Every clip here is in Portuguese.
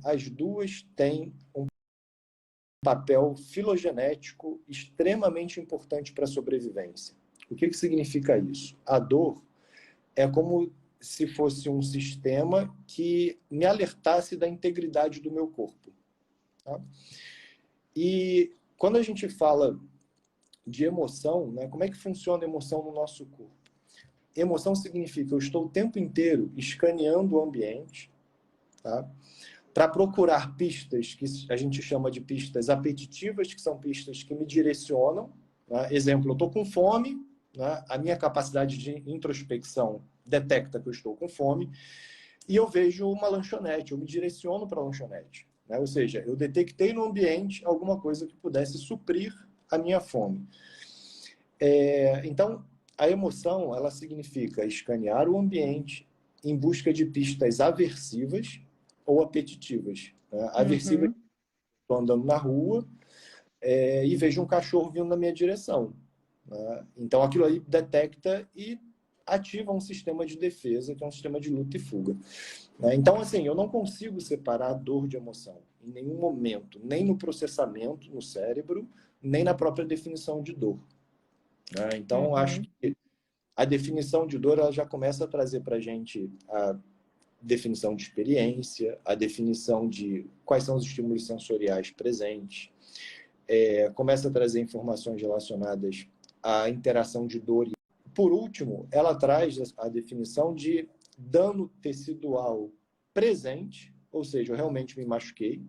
as duas têm um papel filogenético extremamente importante para a sobrevivência. O que significa isso? A dor é como se fosse um sistema que me alertasse da integridade do meu corpo. Tá? E quando a gente fala de emoção, né, como é que funciona a emoção no nosso corpo? Emoção significa eu estou o tempo inteiro escaneando o ambiente, tá? Para procurar pistas que a gente chama de pistas apetitivas, que são pistas que me direcionam. Né? Exemplo, eu estou com fome, né? A minha capacidade de introspecção detecta que eu estou com fome, e eu vejo uma lanchonete, eu me direciono para a lanchonete. Né? Ou seja, eu detectei no ambiente alguma coisa que pudesse suprir a minha fome. Então, a emoção, ela significa escanear o ambiente em busca de pistas aversivas ou apetitivas. Né? Aversivas, estou andando na rua e vejo um cachorro vindo na minha direção. Né? Então, aquilo aí detecta e ativa um sistema de defesa, que é um sistema de luta e fuga. Né? Então, assim, eu não consigo separar dor de emoção em nenhum momento, nem no processamento no cérebro, nem na própria definição de dor. Né? Então, acho que a definição de dor ela já começa a trazer para a gente a definição de experiência, a definição de quais são os estímulos sensoriais presentes, começa a trazer informações relacionadas à interação de dor. Por último, ela traz a definição de dano tecidual presente, ou seja, eu realmente me machuquei,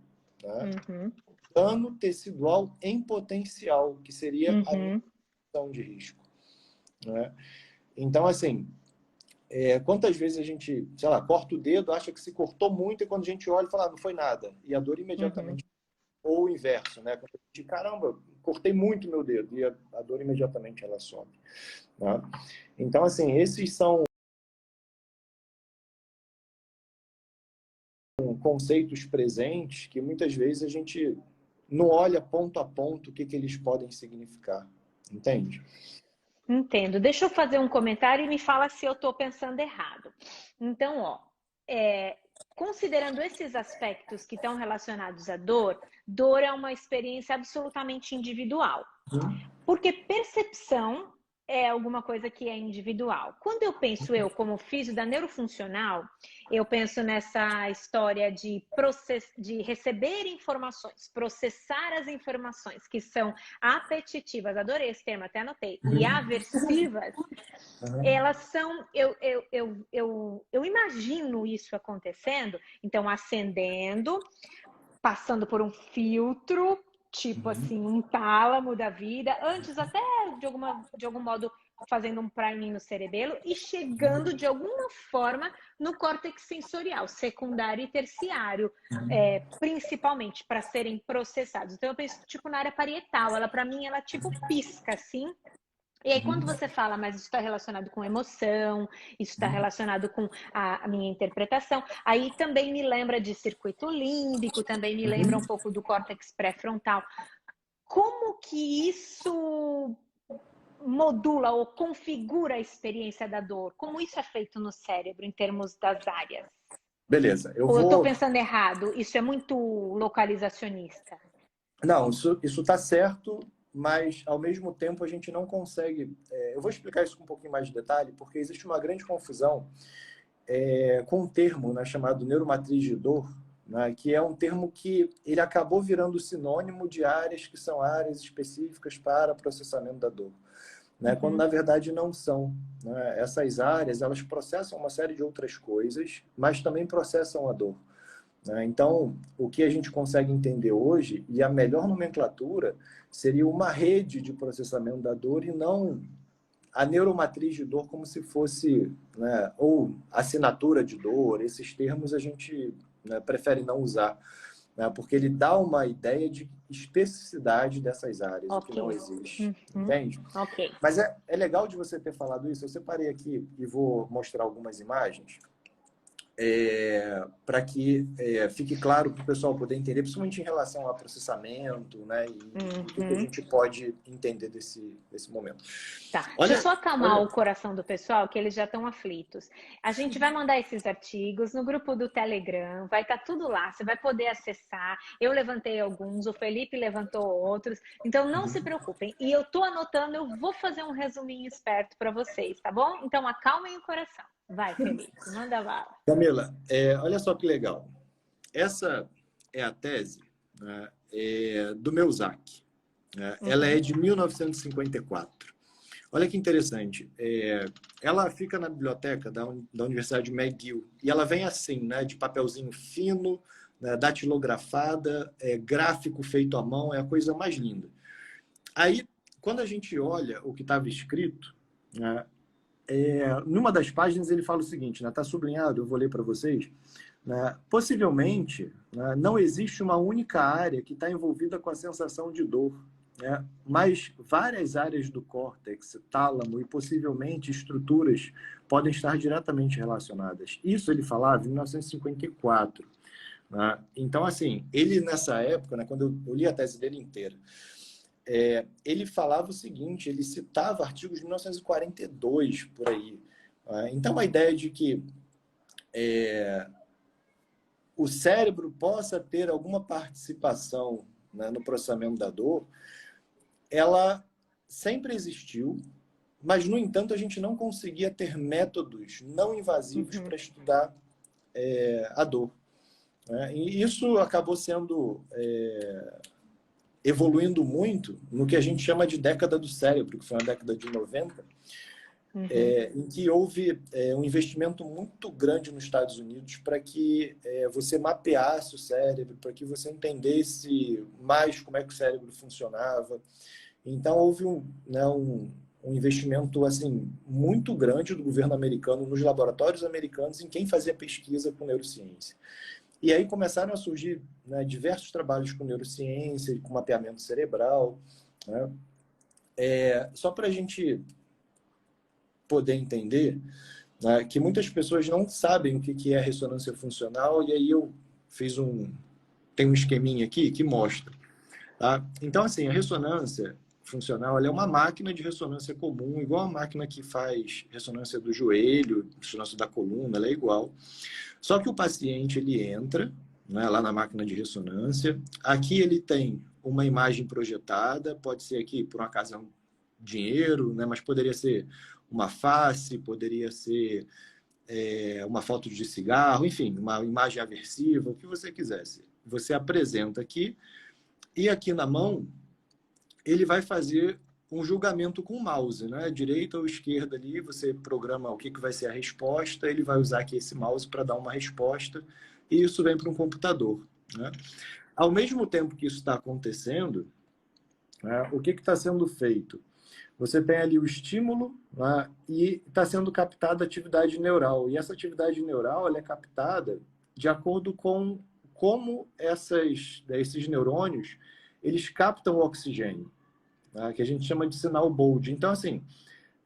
né? Dano tecidual em potencial, que seria a minha situação de risco. Né? Então, assim, quantas vezes a gente, sei lá, corta o dedo, acha que se cortou muito, e quando a gente olha, fala, não foi nada. E a dor imediatamente, ou o inverso, né? Quando a gente, caramba, cortei muito meu dedo, e a dor imediatamente ela sobe. Né? Então, assim, esses são conceitos presentes que muitas vezes a gente não olha ponto a ponto o que eles podem significar. Entende? Entendo. Deixa eu fazer um comentário e me fala se eu estou pensando errado. Então, ó, considerando esses aspectos que estão relacionados à dor, dor é uma experiência absolutamente individual. Porque percepção é alguma coisa que é individual. Quando eu penso como físico da neurofuncional, eu penso nessa história de receber informações, processar as informações que são apetitivas, adorei esse termo, até anotei, e aversivas, elas são, eu imagino isso acontecendo, então acendendo, passando por um filtro, tipo assim, um tálamo da vida, antes até de algum modo fazendo um priming no cerebelo e chegando de alguma forma no córtex sensorial, secundário e terciário, principalmente para serem processados. Então eu penso tipo na área parietal, ela para mim ela tipo pisca assim. E aí, quando você fala, mas isso está relacionado com emoção, isso está relacionado com a minha interpretação, aí também me lembra de circuito límbico, também me lembra um pouco do córtex pré-frontal. Como que isso modula ou configura a experiência da dor? Como isso é feito no cérebro em termos das áreas? Beleza, Ou eu estou pensando errado? Isso é muito localizacionista? Não, isso está certo, mas ao mesmo tempo a gente não consegue. Eu vou explicar isso com um pouquinho mais de detalhe, porque existe uma grande confusão com um termo, né, chamado neuromatriz de dor, né, que é um termo que ele acabou virando sinônimo de áreas que são áreas específicas para processamento da dor, né, quando na verdade não são. Né? Essas áreas elas processam uma série de outras coisas, mas também processam a dor. Então, o que a gente consegue entender hoje, e a melhor nomenclatura, seria uma rede de processamento da dor e não a neuromatriz de dor como se fosse, né, ou assinatura de dor. Esses termos a gente, né, prefere não usar, né, porque ele dá uma ideia de especificidade dessas áreas, o que não existe. Entende? Ok. Mas é legal de você ter falado isso. Eu separei aqui e vou mostrar algumas imagens. para que fique claro para o pessoal poder entender, principalmente em relação ao processamento, né? E o que a gente pode entender desse momento. Tá, deixa eu só acalmar o coração do pessoal, que eles já estão aflitos. A gente vai mandar esses artigos no grupo do Telegram, vai estar tudo lá, você vai poder acessar. Eu levantei alguns, o Felipe levantou outros, então não se preocupem. E eu tô anotando, eu vou fazer um resuminho esperto para vocês, tá bom? Então acalmem o coração. Vai, Felipe, manda bala. Camila, olha só que legal. Essa é a tese, né, do Miyazaki. Né? Ela é de 1954. Olha que interessante. Ela fica na biblioteca da Universidade de McGill e ela vem assim, né, de papelzinho fino, né, datilografada, gráfico feito à mão, é a coisa mais linda. Aí, quando a gente olha o que estava escrito, né, numa das páginas ele fala o seguinte, está, né, sublinhado, eu vou ler para vocês, né, possivelmente, né, não existe uma única área que está envolvida com a sensação de dor, né, mas várias áreas do córtex, tálamo e possivelmente estruturas podem estar diretamente relacionadas. Isso ele falava em 1954. Né? Então, assim, ele nessa época, né, quando eu li a tese dele inteira, ele falava o seguinte, ele citava artigos de 1942, por aí. Então, a ideia de que o cérebro possa ter alguma participação, né, no processamento da dor, ela sempre existiu, mas, no entanto, a gente não conseguia ter métodos não invasivos para estudar a dor. Né? E isso acabou sendo... evoluindo muito no que a gente chama de década do cérebro, que foi na década de 90, em que houve um investimento muito grande nos Estados Unidos para que você mapeasse o cérebro, para que você entendesse mais como é que o cérebro funcionava. Então, houve um investimento assim, muito grande do governo americano, nos laboratórios americanos, em quem fazia pesquisa com neurociência. E aí começaram a surgir, né, diversos trabalhos com neurociência, com mapeamento cerebral. Né? Só para a gente poder entender, né, que muitas pessoas não sabem o que é ressonância funcional, e aí eu tem um esqueminha aqui que mostra. Tá? Então, assim, a ressonância funcional ela é uma máquina de ressonância comum, igual a máquina que faz ressonância do joelho, ressonância da coluna, ela é igual. Só que o paciente, ele entra, né, lá na máquina de ressonância. Aqui ele tem uma imagem projetada, pode ser aqui, por um acaso, um dinheiro, né, mas poderia ser uma face, poderia ser uma foto de cigarro, enfim, uma imagem aversiva, o que você quisesse. Você apresenta aqui, e aqui na mão, ele vai fazer um julgamento com o mouse, né? Direita ou esquerda ali, você programa o que vai ser a resposta, ele vai usar aqui esse mouse para dar uma resposta, e isso vem para um computador. Né? Ao mesmo tempo que isso está acontecendo, né, o que está sendo feito? Você tem ali o estímulo, né, e está sendo captada a atividade neural, e essa atividade neural ela é captada de acordo com como esses neurônios eles captam o oxigênio, né, que a gente chama de sinal Bold. Então, assim,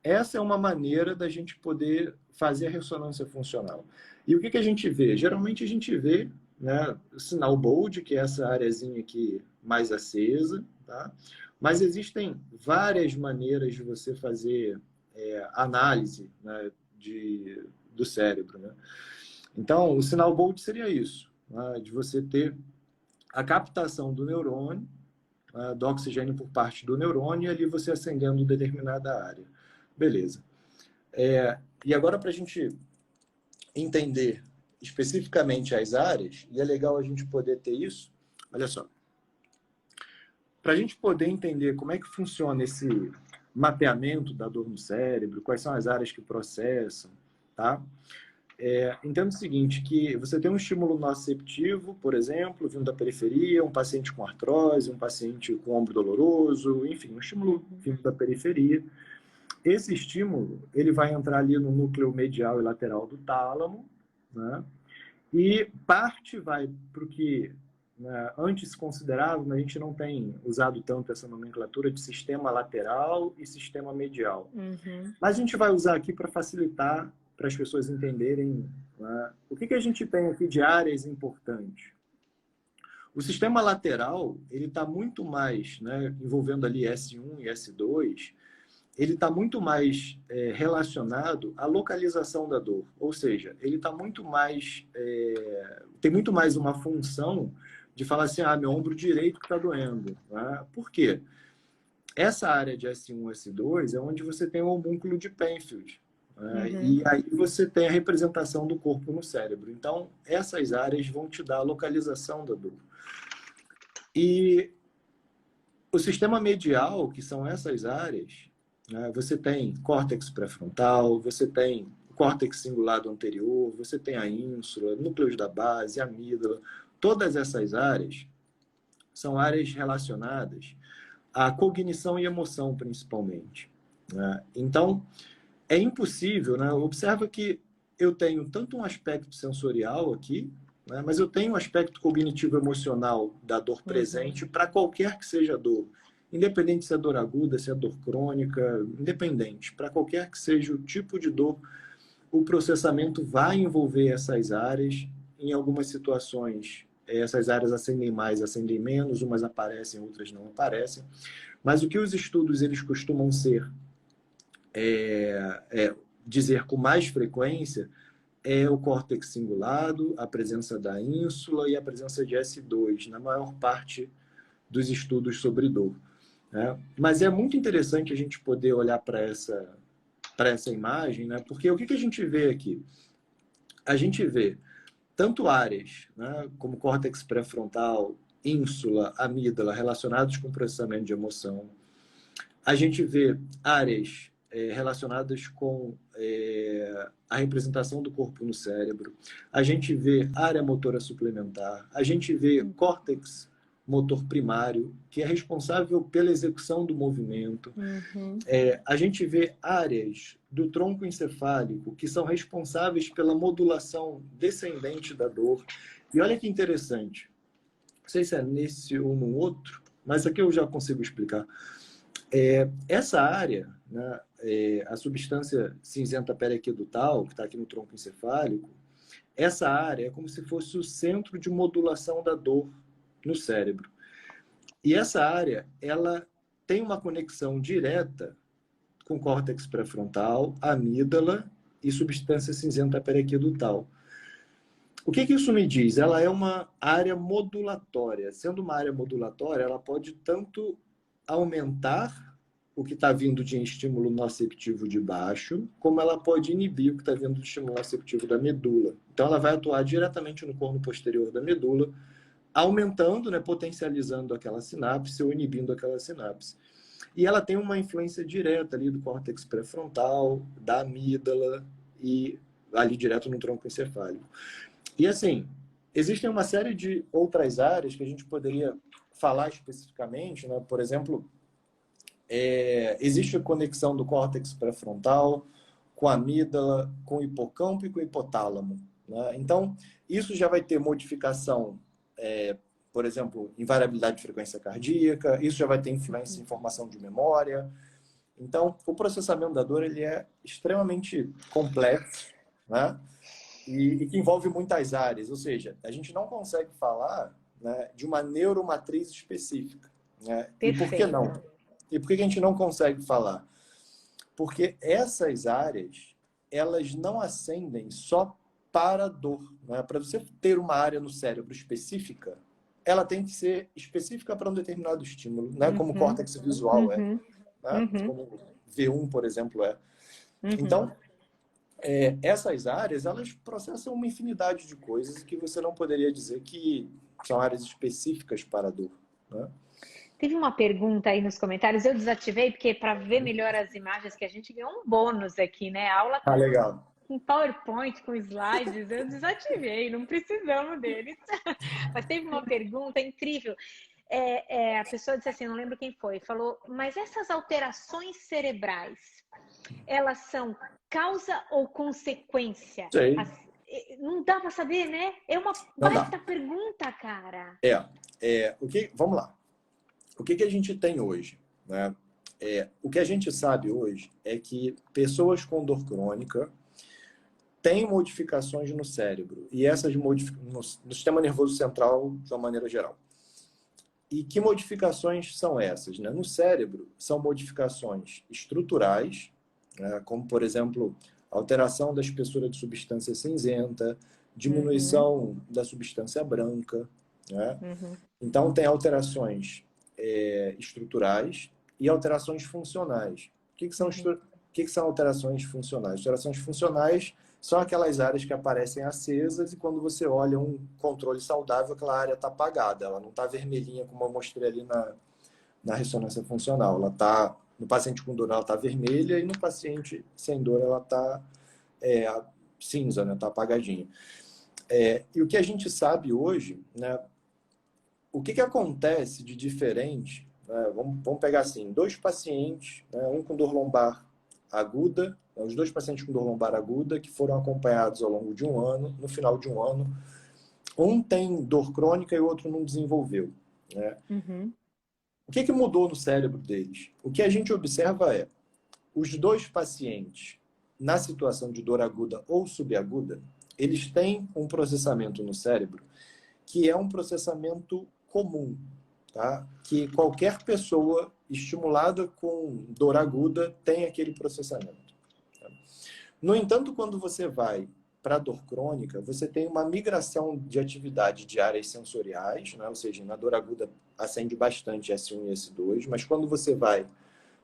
essa é uma maneira da gente poder fazer a ressonância funcional. E o que a gente vê? Geralmente a gente vê, né, o sinal Bold, que é essa areazinha aqui mais acesa, tá? Mas existem várias maneiras de você fazer análise, né, do cérebro. Né? Então, o sinal Bold seria isso, né, de você ter a captação do neurônio, do oxigênio por parte do neurônio, e ali você acendendo determinada área. Beleza. E agora, para a gente entender especificamente as áreas, e é legal a gente poder ter isso, olha só. Para a gente poder entender como é que funciona esse mapeamento da dor no cérebro, quais são as áreas que processam, tá? Entenda o seguinte, que você tem um estímulo nociceptivo, por exemplo, vindo da periferia, um paciente com artrose, um paciente com ombro doloroso, enfim, um estímulo vindo da periferia. Esse estímulo, ele vai entrar ali no núcleo medial e lateral do tálamo, né? E parte vai para o que antes se considerava, mas a gente não tem usado tanto essa nomenclatura de sistema lateral e sistema medial. Mas a gente vai usar aqui para facilitar, para as pessoas entenderem né? O que a gente tem aqui de áreas importantes? O sistema lateral, ele está muito mais, né, envolvendo ali S1 e S2, ele está muito mais relacionado à localização da dor. Ou seja, ele está muito mais, tem muito mais uma função de falar assim, meu ombro direito que está doendo. Né? Por quê? Essa área de S1 e S2 é onde você tem o homúnculo de Penfield. Né? E aí você tem a representação do corpo no cérebro. Então, essas áreas vão te dar a localização da dor. E o sistema medial, que são essas áreas, né, você tem córtex pré-frontal, você tem córtex cingulado anterior, você tem a ínsula, núcleos da base, amígdala. Todas essas áreas são áreas relacionadas à cognição e emoção, principalmente. Né? Então, é impossível, né? Observa que eu tenho tanto um aspecto sensorial aqui, né? Mas eu tenho um aspecto cognitivo-emocional da dor presente para qualquer que seja a dor. Independente se é dor aguda, se é dor crônica, independente. Para qualquer que seja o tipo de dor, o processamento vai envolver essas áreas. Em algumas situações, essas áreas acendem mais, acendem menos, umas aparecem, outras não aparecem. Mas o que os estudos eles costumam ser dizer com mais frequência é o córtex cingulado, a presença da ínsula e a presença de S2, na maior parte dos estudos sobre dor. Né? Mas é muito interessante a gente poder olhar para essa imagem, né? Porque o que a gente vê aqui? A gente vê tanto áreas, né, como córtex pré-frontal, ínsula, amígdala, relacionados com processamento de emoção. A gente vê áreas relacionadas com a representação do corpo no cérebro. A gente vê área motora suplementar. A gente vê córtex motor primário, que é responsável pela execução do movimento. A gente vê áreas do tronco encefálico que são responsáveis pela modulação descendente da dor. E olha que interessante. Não sei se é nesse ou no outro, mas aqui eu já consigo explicar. Essa área, né, a substância cinzenta periaquedutal, que está aqui no tronco encefálico, essa área é como se fosse o centro de modulação da dor no cérebro. E essa área, ela tem uma conexão direta com córtex pré-frontal, amígdala e substância cinzenta periaquedutal. O que isso me diz? Ela é uma área modulatória. Sendo uma área modulatória, ela pode tanto aumentar o que está vindo de estímulo noceptivo de baixo, como ela pode inibir o que está vindo do estímulo noceptivo da medula. Então, ela vai atuar diretamente no corno posterior da medula, aumentando, né, potencializando aquela sinapse ou inibindo aquela sinapse. E ela tem uma influência direta ali do córtex pré-frontal, da amígdala e ali direto no tronco encefálico. E assim, existem uma série de outras áreas que a gente poderia falar especificamente, né? Por exemplo, existe a conexão do córtex pré-frontal com a amígdala, com o hipocampo e com o hipotálamo. Né? Então, isso já vai ter modificação, por exemplo, em variabilidade de frequência cardíaca, isso já vai ter influência em formação de memória. Então, o processamento da dor ele é extremamente complexo, né? E que envolve muitas áreas, ou seja, a gente não consegue falar, né, de uma neuromatriz específica. Né? E por que não? E por que a gente não consegue falar? Porque essas áreas, elas não ascendem só para a dor. Né? Para você ter uma área no cérebro específica, ela tem que ser específica para um determinado estímulo, né? Como o córtex visual é, né? Como V1, por exemplo, é. Então, essas áreas, elas processam uma infinidade de coisas que você não poderia dizer que são áreas específicas para a dor. Né? Teve uma pergunta aí nos comentários, eu desativei, porque para ver melhor as imagens que a gente ganhou um bônus aqui, né? Aula legal. com PowerPoint, com slides, eu desativei, não precisamos deles. Mas teve uma pergunta incrível. A pessoa disse assim, não lembro quem foi, falou, mas essas alterações cerebrais, elas são causa ou consequência? Sei. Não dá para saber, né? É uma baita pergunta, cara. Vamos lá. O que a gente tem hoje? Né? O que a gente sabe hoje é que pessoas com dor crônica tem modificações no cérebro, e essas no sistema nervoso central de uma maneira geral. E que modificações são essas, né? No cérebro, são modificações estruturais, né? Como, por exemplo, alteração da espessura de substância cinzenta, diminuição da substância branca, né? Então, tem alterações estruturais e alterações funcionais. O que que são alterações funcionais? Alterações funcionais são aquelas áreas que aparecem acesas e quando você olha um controle saudável, aquela área está apagada. Ela não está vermelhinha, como eu mostrei ali na ressonância funcional. Ela tá, no paciente com dor, ela está vermelha e no paciente sem dor, ela está cinza, né? Está apagadinha. E o que a gente sabe hoje, né? O que acontece de diferente, né? Vamos pegar assim, 2 pacientes, né? Um com dor lombar aguda, os 2 pacientes com dor lombar aguda que foram acompanhados ao longo de um ano, no final de um ano, um tem dor crônica e o outro não desenvolveu, né? O que mudou no cérebro deles? O que a gente observa é, os 2 pacientes, na situação de dor aguda ou subaguda, eles têm um processamento no cérebro que é um processamento comum, tá? Que qualquer pessoa estimulada com dor aguda tem aquele processamento. Tá? No entanto, quando você vai para a dor crônica, você tem uma migração de atividade de áreas sensoriais, né? Ou seja, na dor aguda acende bastante S1 e S2, mas quando você vai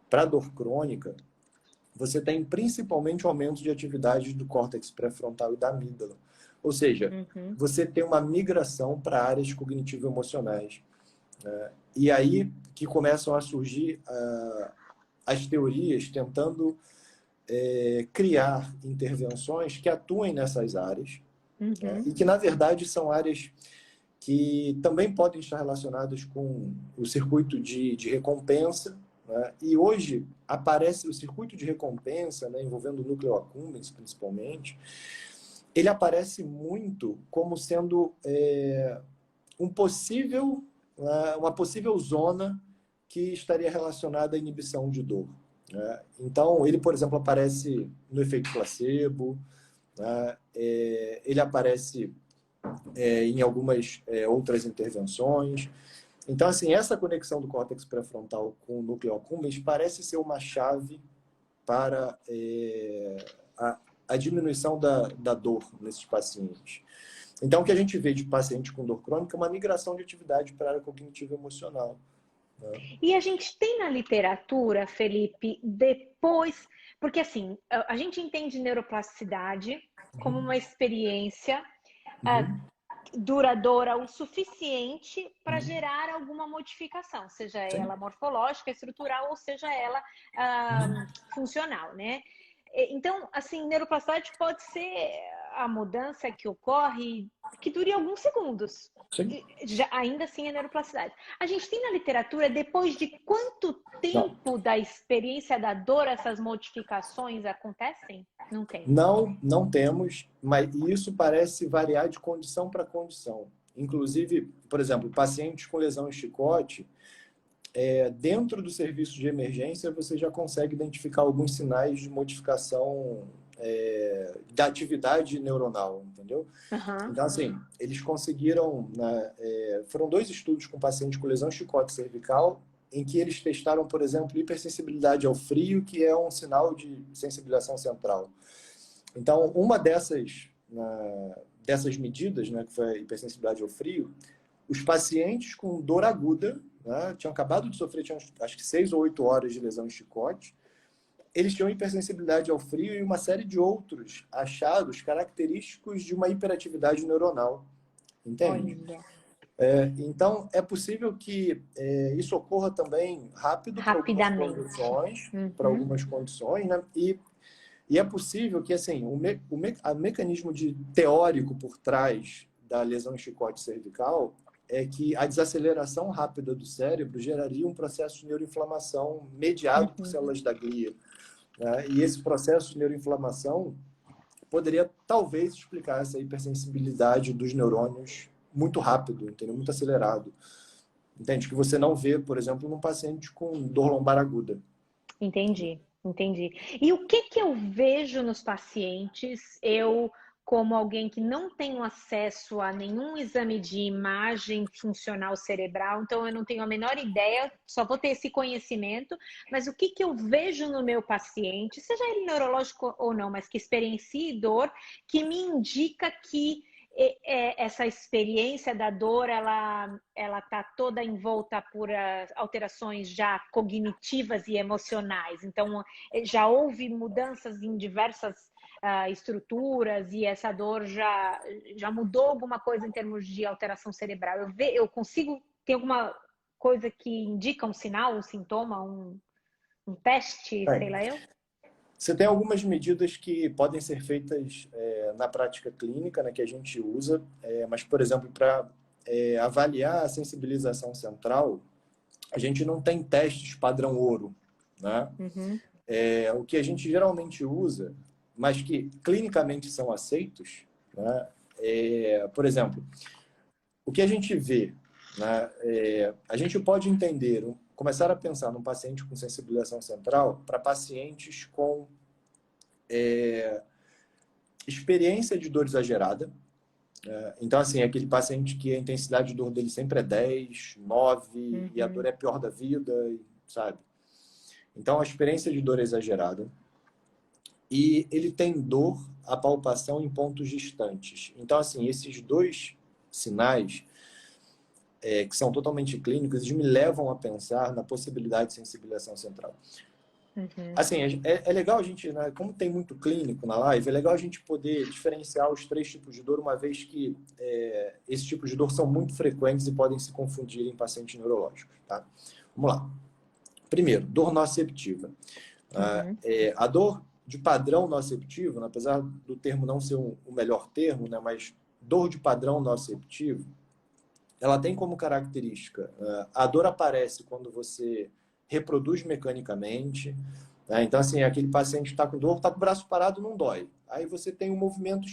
para a dor crônica, você tem principalmente aumento de atividade do córtex pré-frontal e da amígdala. Ou seja, você tem uma migração para áreas cognitivo-emocionais. E aí que começam a surgir as teorias tentando criar intervenções que atuem nessas áreas, né? E que, na verdade, são áreas que também podem estar relacionadas com o circuito de recompensa, né? E hoje aparece o circuito de recompensa, né, envolvendo o núcleo accumbens, principalmente, ele aparece muito como sendo uma possível zona que estaria relacionada à inibição de dor, né? Então, ele, por exemplo, aparece no efeito placebo, né? Ele aparece em algumas outras intervenções. Então, assim, essa conexão do córtex pré-frontal com o núcleo accumbens parece ser uma chave para a diminuição da dor nesses pacientes. Então, o que a gente vê de paciente com dor crônica é uma migração de atividade para a área cognitiva emocional, né? E a gente tem na literatura, Felipe, depois... Porque, assim, a gente entende neuroplasticidade como uma experiência duradoura o suficiente para gerar alguma modificação, seja ela morfológica, estrutural ou seja ela funcional, né? Então, assim, neuroplasticidade pode ser a mudança que ocorre que dure alguns segundos. Ainda assim é neuroplasticidade. A gente tem na literatura, depois de quanto tempo da experiência da dor, essas modificações acontecem? Não tem. Não temos, mas isso parece variar de condição para condição. Inclusive, por exemplo, pacientes com lesão em chicote, dentro do serviço de emergência, você já consegue identificar alguns sinais de modificação da atividade neuronal, entendeu? Então, assim, eles conseguiram... foram 2 estudos com pacientes com lesão em chicote cervical, em que eles testaram, por exemplo, hipersensibilidade ao frio, que é um sinal de sensibilização central. Então, uma dessas medidas, né, que foi a hipersensibilidade ao frio, os pacientes com dor aguda, né, tinham acabado de sofrer, acho que 6 ou 8 horas de lesão em chicote, eles tinham hipersensibilidade ao frio e uma série de outros achados característicos de uma hiperatividade neuronal. Entende? Então, é possível que isso ocorra também rapidamente para algumas condições, né? E é possível que, assim, o mecanismo teórico por trás da lesão em chicote cervical é que a desaceleração rápida do cérebro geraria um processo de neuroinflamação mediado por células da glia, né? E esse processo de neuroinflamação poderia, talvez, explicar essa hipersensibilidade dos neurônios muito rápido, entendeu? Muito acelerado. Entende? Que você não vê, por exemplo, num paciente com dor lombar aguda. Entendi. Entendi. E o que que eu vejo nos pacientes, eu como alguém que não tenho acesso a nenhum exame de imagem funcional cerebral, então eu não tenho a menor ideia, só vou ter esse conhecimento, mas o que que eu vejo no meu paciente, seja ele neurológico ou não, mas que experiencie dor, que me indica que essa experiência da dor, ela está toda envolta por alterações já cognitivas e emocionais. Então, já houve mudanças em diversas estruturas e essa dor já mudou alguma coisa em termos de alteração cerebral. Eu consigo ter alguma coisa que indica um sinal, um sintoma, um teste, sei lá eu? Você tem algumas medidas que podem ser feitas na prática clínica, né, que a gente usa, mas, por exemplo, para avaliar a sensibilização central, a gente não tem testes padrão ouro, né? Uhum. O que a gente geralmente usa, mas que clinicamente são aceitos, né? Por exemplo, o que a gente vê, né? A gente pode entender, começar a pensar num paciente com sensibilização central para pacientes com experiência de dor exagerada. Então, assim, aquele paciente que a intensidade de dor dele sempre é 10, 9, e a dor é a pior da vida, sabe? Então, a experiência de dor é exagerada. E ele tem dor, a palpação em pontos distantes. Então, assim, esses dois sinais, que são totalmente clínicos, eles me levam a pensar na possibilidade de sensibilização central. Assim, é legal a gente, né, como tem muito clínico na live, é legal a gente poder diferenciar os 3 tipos de dor, uma vez que esses tipos de dor são muito frequentes e podem se confundir em pacientes neurológicos, tá? Vamos lá. Primeiro, dor nociceptiva. A dor de padrão nociceptivo, né, apesar do termo não ser o melhor termo, né, mas dor de padrão nociceptivo, ela tem como característica, a dor aparece quando você reproduz mecanicamente, né? Então, assim, aquele paciente está com dor, está com o braço parado, não dói. Aí você tem um movimento